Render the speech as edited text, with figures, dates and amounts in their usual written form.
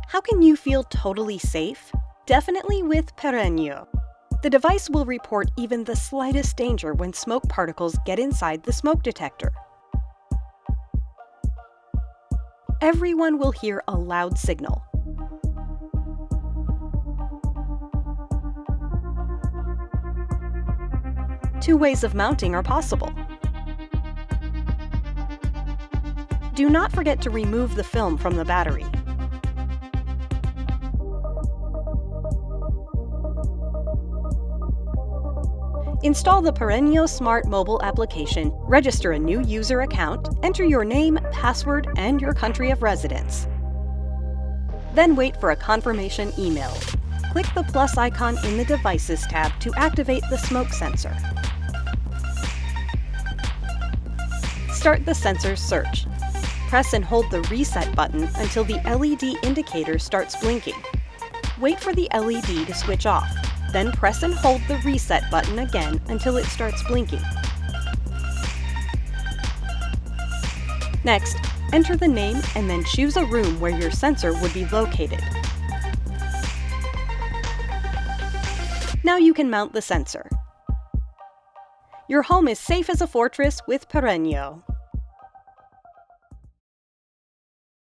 How can you feel totally safe? Definitely with Perenio. The device will report even the slightest danger when smoke particles get inside the smoke detector. Everyone will hear a loud signal. Two ways of mounting are possible. Do not forget to remove the film from the battery. Install the Perenio Smart mobile application, register a new user account, enter your name, password, and your country of residence. Then wait for a confirmation email. Click the plus icon in the Devices tab to activate the smoke sensor. Start the sensor's search. Press and hold the reset button until the LED indicator starts blinking. Wait for the LED to switch off. Then press and hold the reset button again until it starts blinking. Next, enter the name and then choose a room where your sensor would be located. Now you can mount the sensor. Your home is safe as a fortress with Perenio.